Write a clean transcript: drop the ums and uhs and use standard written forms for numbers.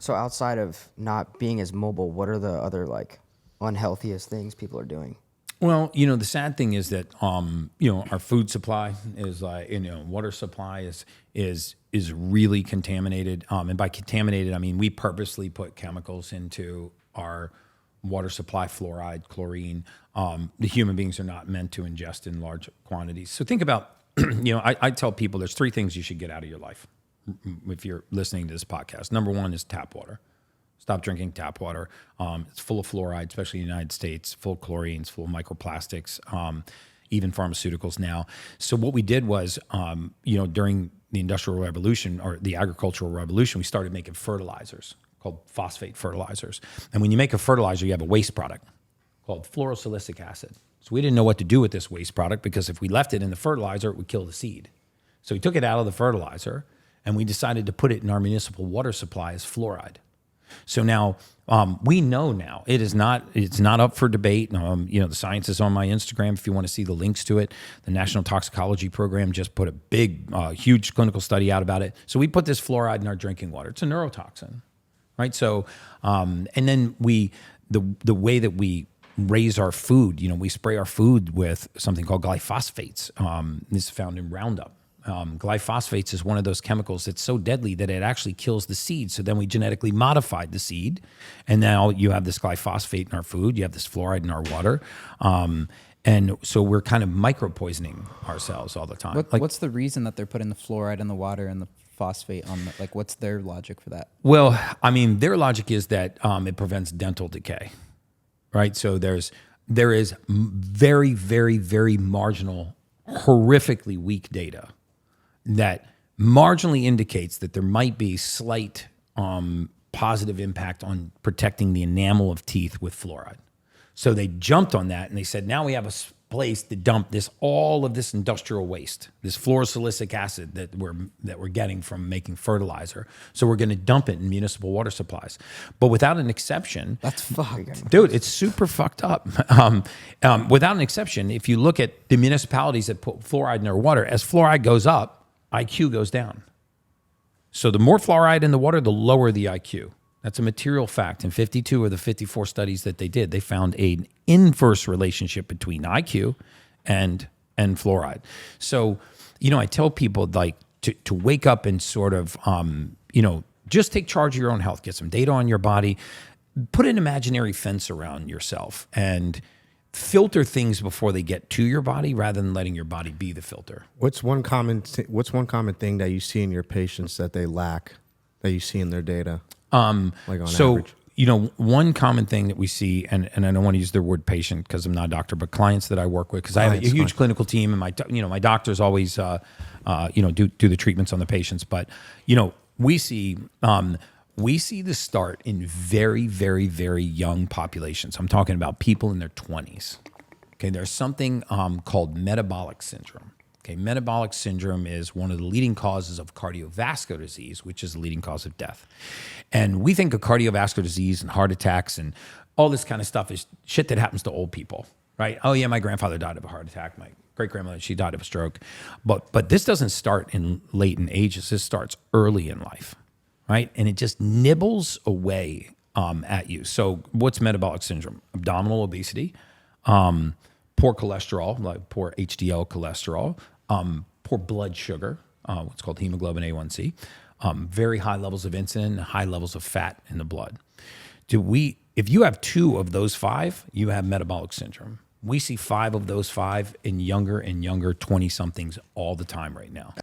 So outside of not being as mobile, what are the other like unhealthiest things people are doing? Well, the sad thing is that our food supply is water supply is really contaminated. And by contaminated, I mean we purposely put chemicals into our water supply, fluoride, chlorine. The human beings are not meant to ingest in large quantities. So think about, I tell people there's 3 things you should get out of your life if you're listening to this podcast. Number 1 is tap water. Stop drinking tap water. It's full of fluoride, especially in the United States, full of chlorines, full of microplastics, even pharmaceuticals now. So what we did was, during the Industrial Revolution or the Agricultural Revolution, we started making fertilizers called phosphate fertilizers. And when you make a fertilizer, you have a waste product called fluorosilicic acid. So we didn't know what to do with this waste product because if we left it in the fertilizer, it would kill the seed. So we took it out of the fertilizer and we decided to put it in our municipal water supply as fluoride. So now we know now it's not up for debate. The science is on my Instagram if you want to see the links to it. The National Toxicology Program just put a big, huge clinical study out about it. So we put this fluoride in our drinking water. It's a neurotoxin, right? So, and then the way that we raise our food, we spray our food with something called glyphosates. This is found in Roundup. Glyphosates is one of those chemicals that's so deadly that it actually kills the seed. So then we genetically modified the seed, and now you have this glyphosate in our food. You have this fluoride in our water, and so we're kind of micro-poisoning ourselves all the time. What's the reason that they're putting the fluoride in the water and the phosphate on what's their logic for that? Well, I mean, their logic is that it prevents dental decay, right? So there is very, very, very marginal, horrifically weak data that marginally indicates that there might be slight positive impact on protecting the enamel of teeth with fluoride. So they jumped on that and they said, now we have a place to dump all of this industrial waste, this fluorosilicic acid that we're getting from making fertilizer. So we're going to dump it in municipal water supplies. But without an exception, that's fucked. Dude, it's super fucked up. Without an exception, if you look at the municipalities that put fluoride in their water, as fluoride goes up, IQ goes down. So the more fluoride in the water, the lower the IQ. That's a material fact. In 52 of the 54 studies that they did, they found an inverse relationship between IQ and fluoride. So, I tell people to wake up and sort of, just take charge of your own health, get some data on your body, put an imaginary fence around yourself and filter things before they get to your body rather than letting your body be the filter. What's one common thing that you see in your patients that they lack that you see in their data? Average? One common thing that we see, and I don't want to use the word patient because I'm not a doctor, but clients that I work with, because I have a huge clinical team, and my doctors always, do the treatments on the patients. But we see this start in very, very, very young populations. I'm talking about people in their 20s. Okay, there's something called metabolic syndrome. Okay, metabolic syndrome is one of the leading causes of cardiovascular disease, which is the leading cause of death. And we think of cardiovascular disease and heart attacks and all this kind of stuff is shit that happens to old people, right? Oh yeah, my grandfather died of a heart attack. My great-grandmother, she died of a stroke. But this doesn't start in late in ages. This starts early in life, right? And it just nibbles away at you. So what's metabolic syndrome? Abdominal obesity, poor cholesterol, like poor HDL cholesterol, poor blood sugar, what's called hemoglobin A1C, very high levels of insulin, high levels of fat in the blood. If you have 2 of those 5, you have metabolic syndrome. We see 5 of those 5 in younger and younger 20-somethings all the time right now.